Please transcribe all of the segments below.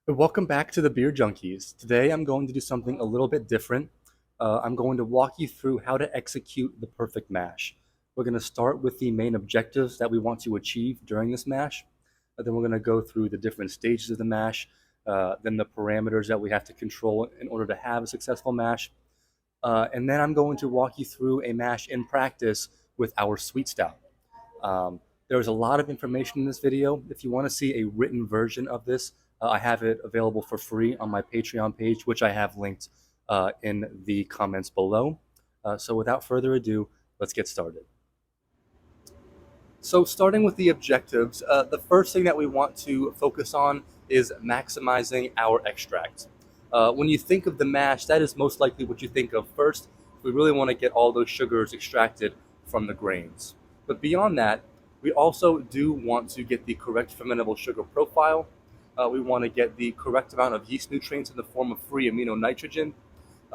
Welcome back to the Beer Junkies. Today I'm going to do something a little bit different. I'm going to walk you through how to execute the perfect mash. We're going to start with the main objectives that we want to achieve during this mash. Then we're going to go through the different stages of the mash, then the parameters that we have to control in order to have a successful mash. And then I'm going to walk you through a mash in practice with our sweet stout. There's a lot of information in this video. If you want to see a written version of this, I have it available for free on my Patreon page, which I have linked in the comments below. So without further ado, let's get started. So starting with the objectives, the first thing that we want to focus on is maximizing our extract. When you think of the mash, that is most likely what you think of first. We really want to get all those sugars extracted from the grains. But beyond that, we also do want to get the correct fermentable sugar profile. We want to get the correct amount of yeast nutrients in the form of free amino nitrogen.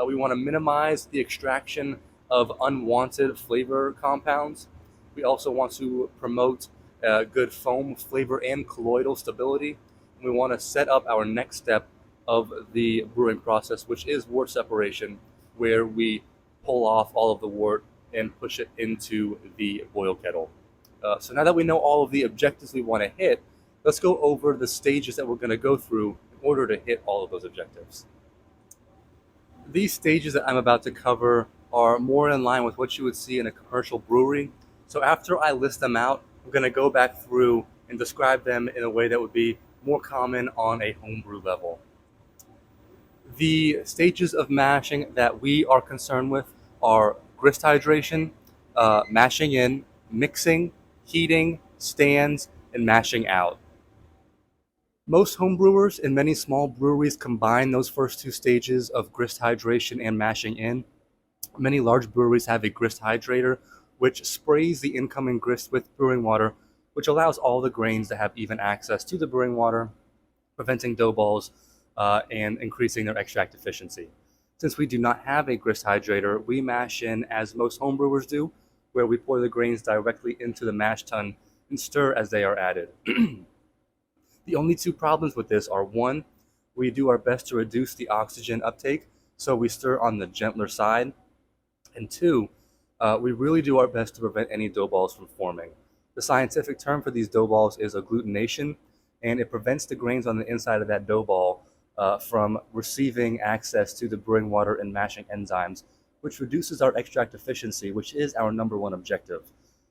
We want to minimize the extraction of unwanted flavor compounds. We also want to promote good foam flavor and colloidal stability. And we want to set up our next step of the brewing process, which is wort separation, where we pull off all of the wort and push it into the boil kettle. So now that we know all of the objectives we want to hit, let's go over the stages that we're going to go through in order to hit all of those objectives. These stages that I'm about to cover are more in line with what you would see in a commercial brewery. So after I list them out, I'm going to go back through and describe them in a way that would be more common on a homebrew level. The stages of mashing that we are concerned with are grist hydration, mashing in, mixing, heating, stands, and mashing out. Most homebrewers and many small breweries combine those first two stages of grist hydration and mashing in. Many large breweries have a grist hydrator, which sprays the incoming grist with brewing water, which allows all the grains to have even access to the brewing water, preventing dough balls and increasing their extract efficiency. Since we do not have a grist hydrator, we mash in as most homebrewers do, where we pour the grains directly into the mash tun and stir as they are added. The only two problems with this are, one, we do our best to reduce the oxygen uptake, so we stir on the gentler side, and two, we really do our best to prevent any dough balls from forming. The scientific term for these dough balls is agglutination, and it prevents the grains on the inside of that dough ball from receiving access to the brewing water and mashing enzymes, which reduces our extract efficiency, which is our number one objective.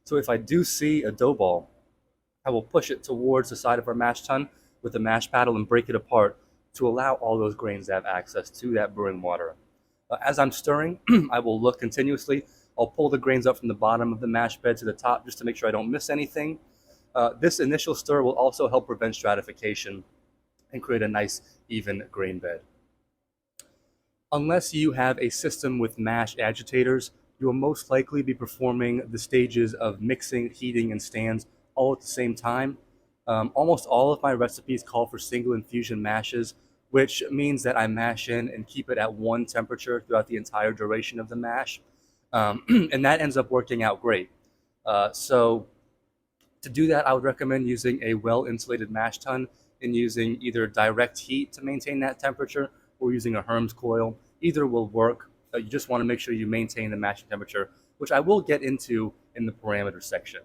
So if I do see a dough ball, I will push it towards the side of our mash tun with the mash paddle and break it apart to allow all those grains to have access to that brewing water. As I'm stirring, I will look continuously. I'll pull the grains up from the bottom of the mash bed to the top just to make sure I don't miss anything. This initial stir will also help prevent stratification and create a nice, even grain bed. Unless you have a system with mash agitators, you will most likely be performing the stages of mixing, heating, and stands all at the same time. Almost all of my recipes call for single infusion mashes, which means that I mash in and keep it at one temperature throughout the entire duration of the mash. And that ends up working out great. So to do that, I would recommend using a well-insulated mash tun and using either direct heat to maintain that temperature or using a Herms coil. Either will work. You just want to make sure you maintain the mashing temperature, which I will get into in the parameters section.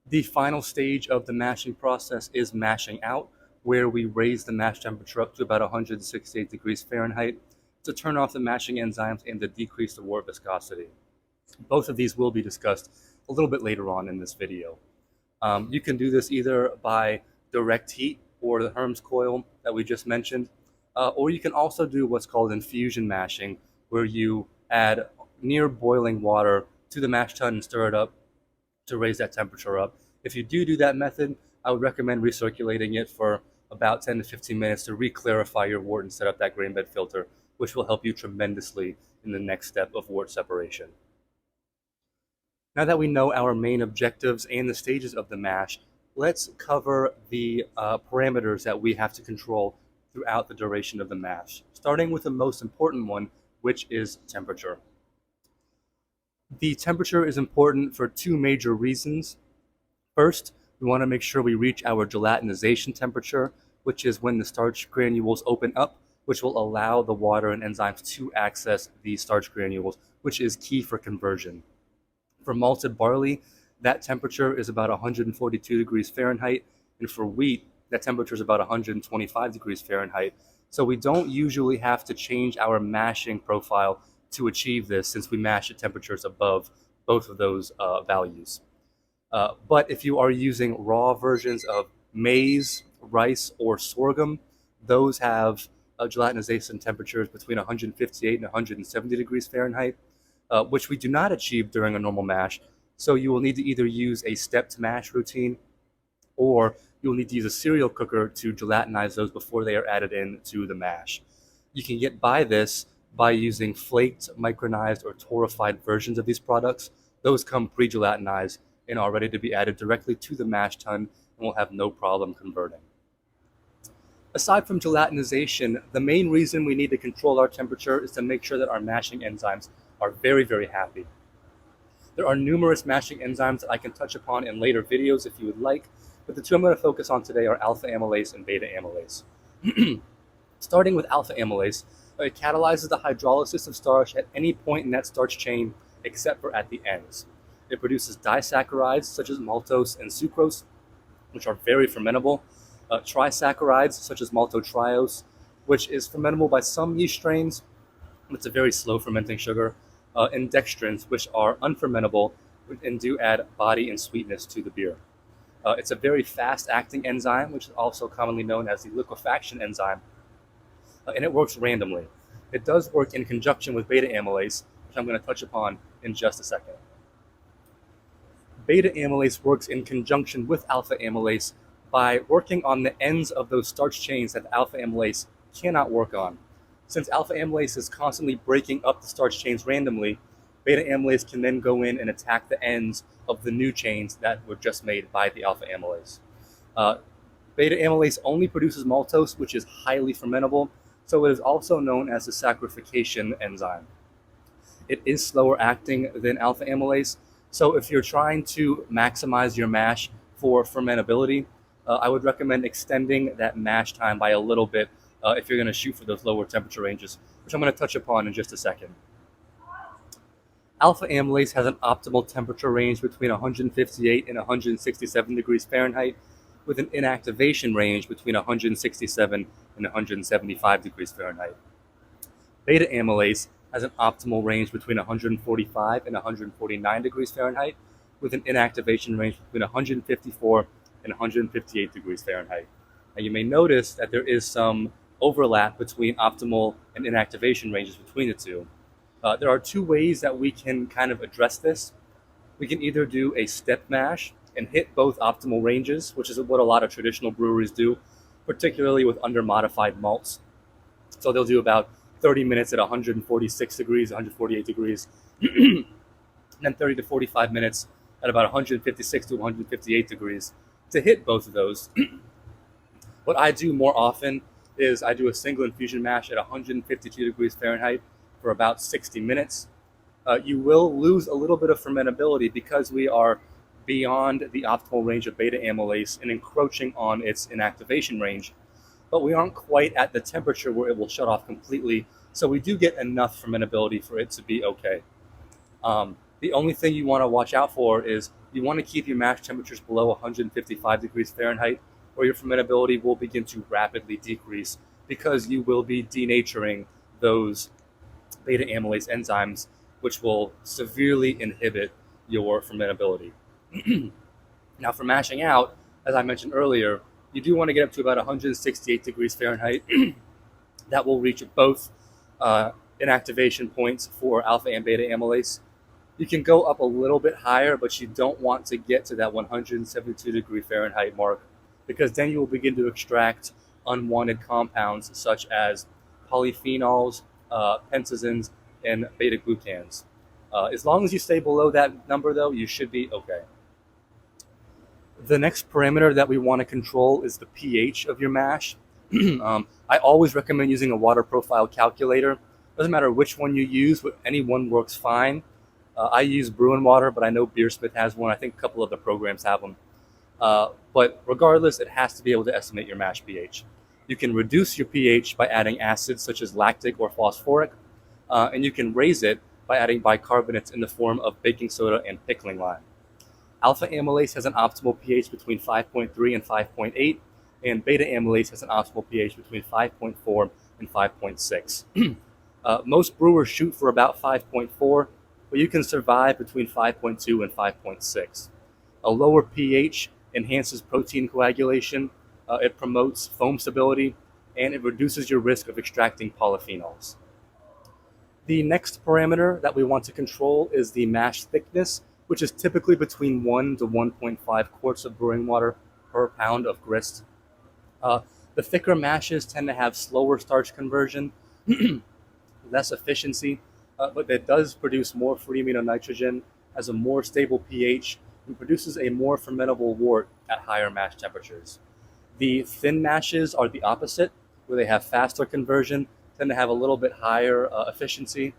The final stage of the mashing process is mashing out, where we raise the mash temperature up to about 168 degrees Fahrenheit to turn off the mashing enzymes and to decrease the wort viscosity. Both of these will be discussed a little bit later on in this video. You can do this either by direct heat or the Herms coil that we just mentioned, or you can also do what's called infusion mashing, where you add near boiling water to the mash tun and stir it up to raise that temperature up. If you do that method, I would recommend recirculating it for about 10 to 15 minutes to re-clarify your wort and set up that grain bed filter, which will help you tremendously in the next step of wort separation. Now that we know our main objectives and the stages of the mash, let's cover the parameters that we have to control throughout the duration of the mash, starting with the most important one, which is temperature. The temperature is important for two major reasons. First, we want to make sure we reach our gelatinization temperature, which is when the starch granules open up, which will allow the water and enzymes to access the starch granules, which is key for conversion. For malted barley, that temperature is about 142 degrees Fahrenheit, and for wheat, that temperature is about 125 degrees Fahrenheit. So we don't usually have to change our mashing profile to achieve this, since we mash at temperatures above both of those values. But if you are using raw versions of maize, rice, or sorghum, those have gelatinization temperatures between 158 and 170 degrees Fahrenheit, which we do not achieve during a normal mash. So you will need to either use a stepped mash routine, or you'll need to use a cereal cooker to gelatinize those before they are added into the mash. You can get by this by using flaked, micronized, or torrefied versions of these products. Those come pre-gelatinized and are ready to be added directly to the mash tun and will have no problem converting. Aside from gelatinization, the main reason we need to control our temperature is to make sure that our mashing enzymes are very, very happy. There are numerous mashing enzymes that I can touch upon in later videos if you would like, but the two I'm going to focus on today are alpha amylase and beta amylase. Starting with alpha amylase, it catalyzes the hydrolysis of starch at any point in that starch chain except for at the ends. It produces disaccharides such as maltose and sucrose, which are very fermentable, trisaccharides such as maltotriose, which is fermentable by some yeast strains, but it's a very slow fermenting sugar, and dextrins, which are unfermentable and do add body and sweetness to the beer. It's a very fast-acting enzyme, which is also commonly known as the liquefaction enzyme, and it works randomly. It does work in conjunction with beta amylase, which I'm going to touch upon in just a second. Beta amylase works in conjunction with alpha amylase by working on the ends of those starch chains that alpha amylase cannot work on. Since alpha amylase is constantly breaking up the starch chains randomly, beta amylase can then go in and attack the ends of the new chains that were just made by the alpha amylase. Beta amylase only produces maltose, which is highly fermentable, so it is also known as the saccharification enzyme. It is slower acting than alpha amylase, so if you're trying to maximize your mash for fermentability, I would recommend extending that mash time by a little bit if you're going to shoot for those lower temperature ranges, which I'm going to touch upon in just a second. Alpha amylase has an optimal temperature range between 158 and 167 degrees Fahrenheit, with an inactivation range between 167 and 175 degrees Fahrenheit. Beta amylase has an optimal range between 145 and 149 degrees Fahrenheit, with an inactivation range between 154 and 158 degrees Fahrenheit. Now you may notice that there is some overlap between optimal and inactivation ranges between the two. There are two ways that we can kind of address this. We can either do a step mash and hit both optimal ranges, which is what a lot of traditional breweries do, particularly with under-modified malts. So they'll do about 30 minutes at 146 degrees, 148 degrees, and then 30 to 45 minutes at about 156 to 158 degrees to hit both of those. What I do more often is I do a single infusion mash at 152 degrees Fahrenheit for about 60 minutes. You will lose a little bit of fermentability because we are beyond the optimal range of beta amylase and encroaching on its inactivation range, but we aren't quite at the temperature where it will shut off completely, so we do get enough fermentability for it to be okay. The only thing you want to watch out for is you want to keep your mash temperatures below 155 degrees Fahrenheit, or your fermentability will begin to rapidly decrease because you will be denaturing those beta amylase enzymes, which will severely inhibit your fermentability. Now, for mashing out, as I mentioned earlier, you do want to get up to about 168 degrees Fahrenheit. That will reach both inactivation points for alpha and beta amylase. You can go up a little bit higher, but you don't want to get to that 172 degree Fahrenheit mark, because then you will begin to extract unwanted compounds such as polyphenols, pentazines, and beta-glucans. As long as you stay below that number, though, you should be okay. The next parameter that we want to control is the pH of your mash. I always recommend using a water profile calculator. Doesn't matter which one you use, any one works fine. I use Bruin water, but I know Beersmith has one. I think a couple of the programs have them. But regardless, it has to be able to estimate your mash pH. You can reduce your pH by adding acids such as lactic or phosphoric, and you can raise it by adding bicarbonates in the form of baking soda and pickling lime. Alpha amylase has an optimal pH between 5.3 and 5.8, and beta amylase has an optimal pH between 5.4 and 5.6. Most brewers shoot for about 5.4, but you can survive between 5.2 and 5.6. A lower pH enhances protein coagulation, it promotes foam stability, and it reduces your risk of extracting polyphenols. The next parameter that we want to control is the mash thickness, which is typically between 1 to 1.5 quarts of brewing water per pound of grist. The thicker mashes tend to have slower starch conversion, less efficiency, but it does produce more free amino nitrogen, has a more stable pH, and produces a more fermentable wort at higher mash temperatures. The thin mashes are the opposite, where they have faster conversion, tend to have a little bit higher efficiency,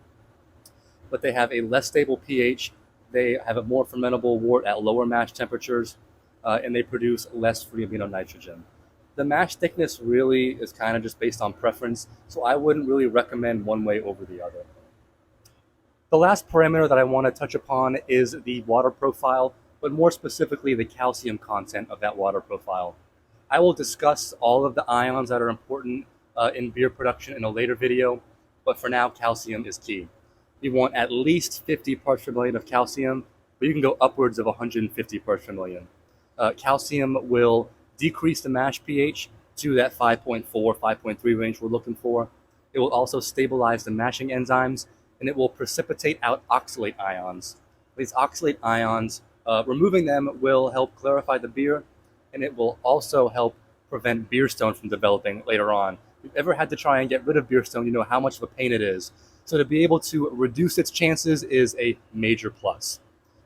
but they have a less stable pH, they have a more fermentable wort at lower mash temperatures, and they produce less free amino nitrogen. The mash thickness really is kind of just based on preference, so I wouldn't really recommend one way over the other. The last parameter that I want to touch upon is the water profile, but more specifically the calcium content of that water profile. I will discuss all of the ions that are important in beer production in a later video, but for now, calcium is key. You want at least 50 parts per million of calcium, but you can go upwards of 150 parts per million. Calcium will decrease the mash pH to that 5.4, 5.3 range we're looking for. It will also stabilize the mashing enzymes, and it will precipitate out oxalate ions. These oxalate ions, removing them will help clarify the beer, and it will also help prevent beer stone from developing later on. If you've ever had to try and get rid of beer stone, you know how much of a pain it is. So to be able to reduce its chances is a major plus.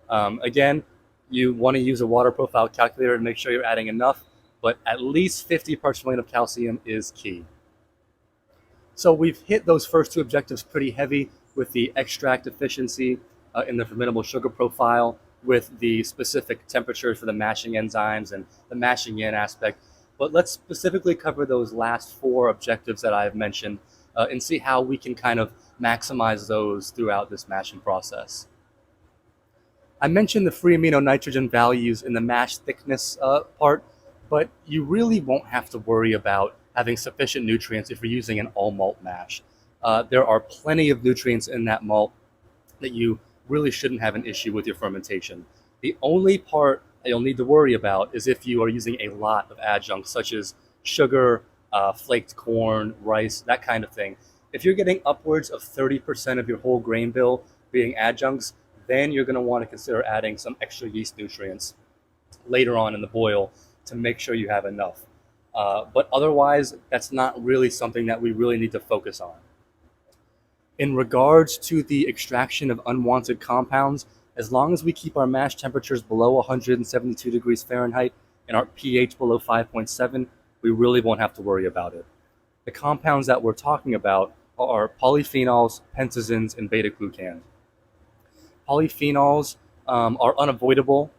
Again, you want to use a water profile calculator to make sure you're adding enough, but at least 50 parts per million of calcium is key. So we've hit those first two objectives pretty heavy with the extract efficiency in the fermentable sugar profile, with the specific temperatures for the mashing enzymes and the mashing in aspect. But let's specifically cover those last four objectives that I've mentioned and see how we can kind of maximize those throughout this mashing process. I mentioned the free amino nitrogen values in the mash thickness part, but you really won't have to worry about having sufficient nutrients if you're using an all malt mash. There are plenty of nutrients in that malt that you really shouldn't have an issue with your fermentation. The only part that you'll need to worry about is if you are using a lot of adjuncts such as sugar, flaked corn, rice, that kind of thing. If you're getting upwards of 30% of your whole grain bill being adjuncts, then you're going to want to consider adding some extra yeast nutrients later on in the boil to make sure you have enough. But otherwise, that's not really something that we really need to focus on. In regards to the extraction of unwanted compounds, as long as we keep our mash temperatures below 172 degrees Fahrenheit and our pH below 5.7, we really won't have to worry about it. The compounds that we're talking about are polyphenols, pentazines, and beta-glucans. Polyphenols are unavoidable.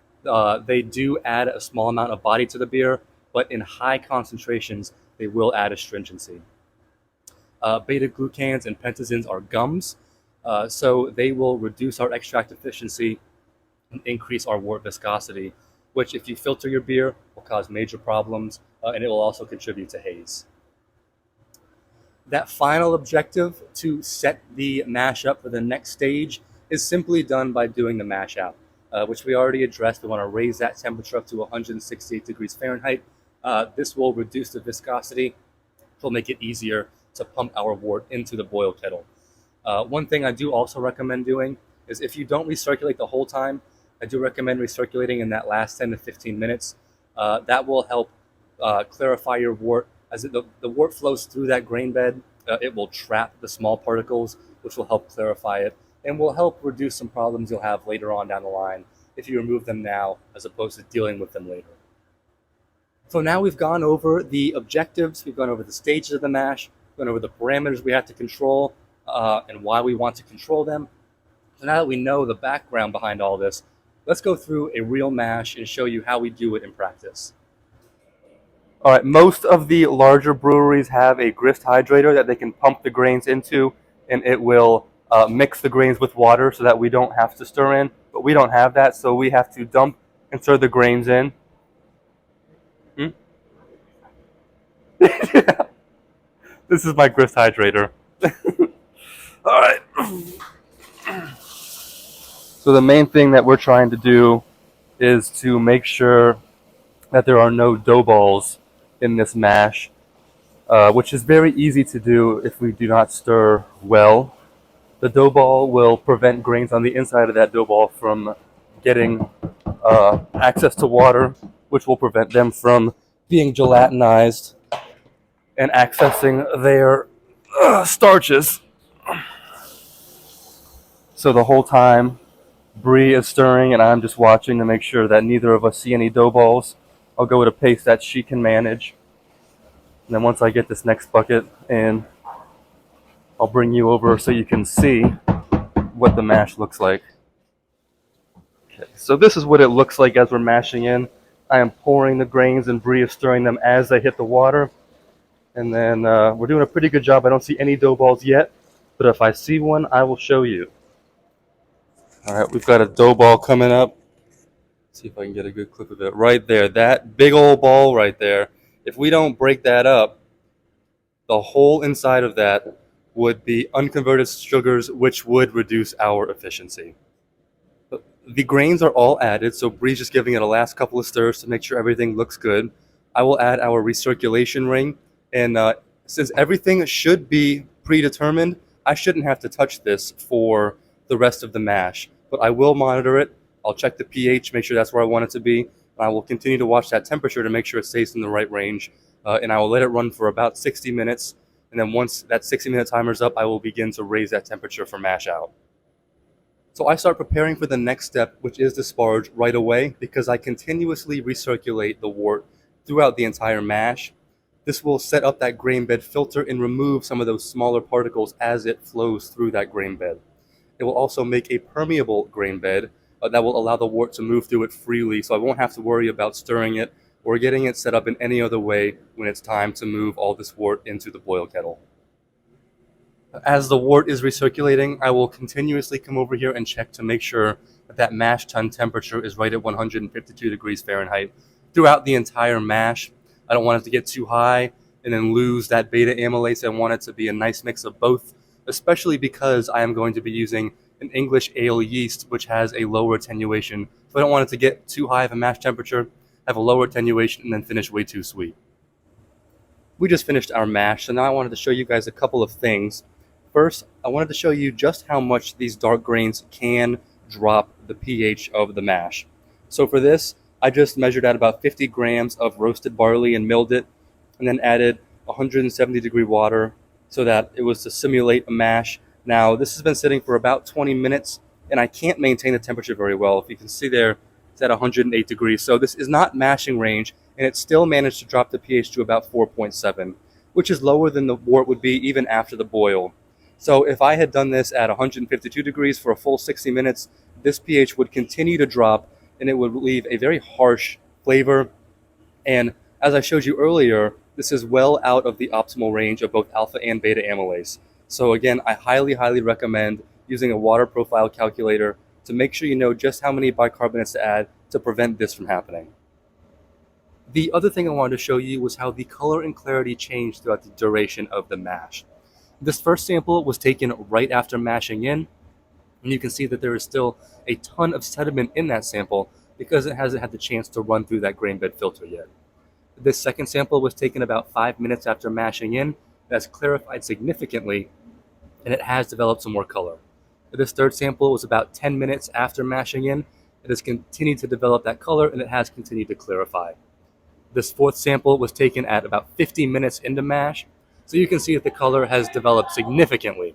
They do add a small amount of body to the beer, but in high concentrations, they will add astringency. Beta-glucans and pentazines are gums, so they will reduce our extract efficiency and increase our wort viscosity, which if you filter your beer will cause major problems, and it will also contribute to haze. That final objective to set the mash up for the next stage is simply done by doing the mash out, which we already addressed. We want to raise that temperature up to 168 degrees Fahrenheit. This will reduce the viscosity. It will make it easier to pump our wort into the boil kettle. One thing I do also recommend doing is if you don't recirculate the whole time, I do recommend recirculating in that last 10 to 15 minutes. That will help clarify your wort. As the wort flows through that grain bed, it will trap the small particles, which will help clarify it and will help reduce some problems you'll have later on down the line if you remove them now as opposed to dealing with them later. So now we've gone over the objectives, we've gone over the stages of the mash, we've gone over the parameters we have to control and why we want to control them. So now that we know the background behind all this, Let's go through a real mash and show you how we do it in practice. All right, most of the larger breweries have a grist hydrator that they can pump the grains into, and it will mix the grains with water so that we don't have to stir in. But we don't have that, so we have to dump and stir the grains in. Hmm? This is my grist hydrator. All right. So the main thing that we're trying to do is to make sure that there are no dough balls in this mash, which is very easy to do if we do not stir well. The dough ball will prevent grains on the inside of that dough ball from getting access to water, which will prevent them from being gelatinized and accessing their starches. So the whole time, Bree is stirring and I'm just watching to make sure that neither of us see any dough balls. I'll go at a pace that she can manage. And then once I get this next bucket in, I'll bring you over so you can see what the mash looks like. Okay, so this is what it looks like as we're mashing in. I am pouring the grains and Bree is stirring them as they hit the water. And then we're doing a pretty good job. I don't see any dough balls yet, but if I see one, I will show you. All right, we've got a dough ball coming up. Let's see if I can get a good clip of it. Right there, that big old ball right there. If we don't break that up, the whole inside of that would be unconverted sugars, which would reduce our efficiency. The grains are all added, so Bree's just giving it a last couple of stirs to make sure everything looks good. I will add our recirculation ring, and since everything should be predetermined, I shouldn't have to touch this for the rest of the mash. But I will monitor it. I'll check the pH, make sure that's where I want it to be. I will continue to watch that temperature to make sure it stays in the right range. And I will let it run for about 60 minutes. And then once that 60-minute timer's up, I will begin to raise that temperature for mash out. So I start preparing for the next step, which is disparage, right away, because I continuously recirculate the wort throughout the entire mash. This will set up that grain bed filter and remove some of those smaller particles as it flows through that grain bed. It will also make a permeable grain bed that will allow the wort to move through it freely, so I won't have to worry about stirring it or getting it set up in any other way when it's time to move all this wort into the boil kettle. As the wort is recirculating, I will continuously come over here and check to make sure that that mash tun temperature is right at 152 degrees Fahrenheit throughout the entire mash. I don't want it to get too high and then lose that beta amylase. I want it to be a nice mix of both, especially because I am going to be using an English ale yeast, which has a lower attenuation. So I don't want it to get too high of a mash temperature, have a lower attenuation, and then finish way too sweet. We just finished our mash, so now I wanted to show you guys a couple of things. First, I wanted to show you just how much these dark grains can drop the pH of the mash. So for this, I just measured out about 50 grams of roasted barley and milled it, and then added 170-degree water so that it was to simulate a mash. Now, this has been sitting for about 20 minutes, and I can't maintain the temperature very well. If you can see there, it's at 108 degrees. So this is not mashing range, and it still managed to drop the pH to about 4.7, which is lower than the wort would be even after the boil. So if I had done this at 152 degrees for a full 60 minutes, this pH would continue to drop, and it would leave a very harsh flavor. And as I showed you earlier, this is well out of the optimal range of both alpha and beta amylase. So again, I highly recommend using a water profile calculator to make sure you know just how many bicarbonates to add to prevent this from happening. The other thing I wanted to show you was how the color and clarity changed throughout the duration of the mash. This first sample was taken right after mashing in, and you can see that there is still a ton of sediment in that sample because it hasn't had the chance to run through that grain bed filter yet. This second sample was taken about 5 minutes after mashing in. That's clarified significantly, and it has developed some more color. This third sample was about 10 minutes after mashing in. It has continued to develop that color, and it has continued to clarify. This fourth sample was taken at about 50 minutes into mash, so you can see that the color has developed significantly.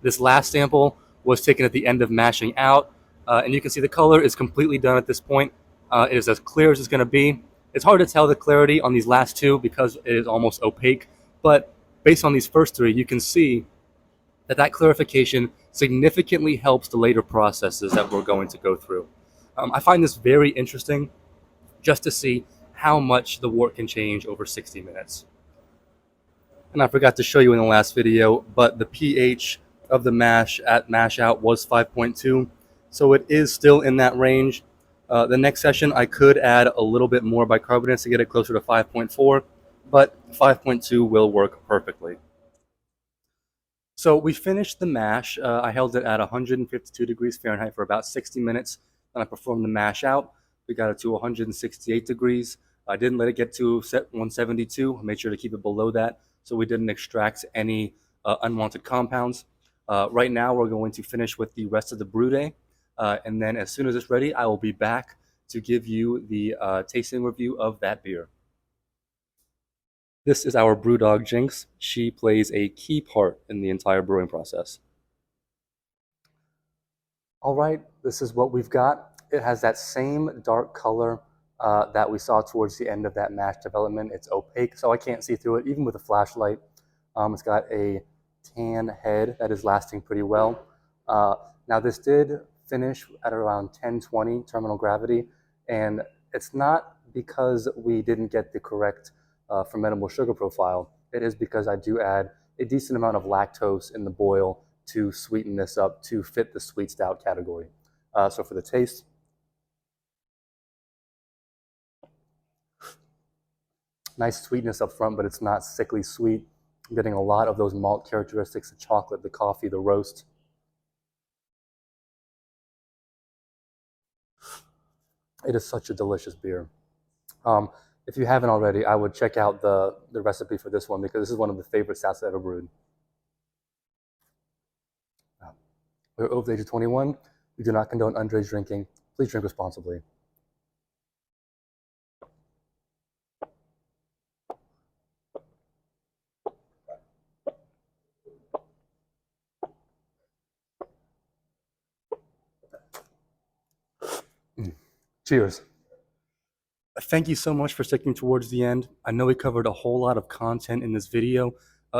This last sample was taken at the end of mashing out, and you can see the color is completely done at this point. It is as clear as it's going to be. It's hard to tell the clarity on these last two because it is almost opaque, but based on these first three, you can see that clarification significantly helps the later processes that we're going to go through. I find this very interesting just to see how much the wort can change over 60 minutes. And I forgot to show you in the last video, but the pH of the mash at mash out was 5.2, so it is still in that range. The next session I could add a little bit more bicarbonates to get it closer to 5.4, but 5.2 will work perfectly. So we finished the mash. I held it at 152 degrees Fahrenheit for about 60 minutes. Then I performed the mash out. We got it to 168 degrees. I didn't let it get to 172. I made sure to keep it below that so we didn't extract any unwanted compounds. Right now we're going to finish with the rest of the brew day. And then as soon as it's ready, I will be back to give you the tasting review of that beer. This is our brewdog Jinx. She plays a key part in the entire brewing process. All right, this is what we've got. It has that same dark color that we saw towards the end of that mash development. It's opaque, so I can't see through it, even with a flashlight. It's got a tan head that is lasting pretty well. Now, this did finish at around 1020 terminal gravity, and it's not because we didn't get the correct fermentable sugar profile. It is because I do add a decent amount of lactose in the boil to sweeten this up to fit the sweet stout category. So for the taste, nice sweetness up front, but it's not sickly sweet. I'm getting a lot of those malt characteristics, the chocolate, the coffee, the roast. It is such a delicious beer. If you haven't already, I would check out the recipe for this one because this is one of the favorite stouts I've ever brewed. We're over the age of 21. We do not condone underage drinking. Please drink responsibly. Cheers. Thank you so much for sticking towards the end. I know we covered a whole lot of content in this video,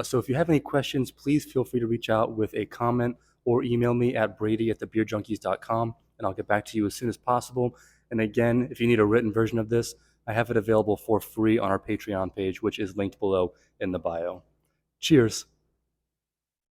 so if you have any questions, please feel free to reach out with a comment or email me at brady@thebeerjunkies.com, and I'll get back to you as soon as possible. And again, if you need a written version of this, I have it available for free on our Patreon page, which is linked below in the bio. Cheers.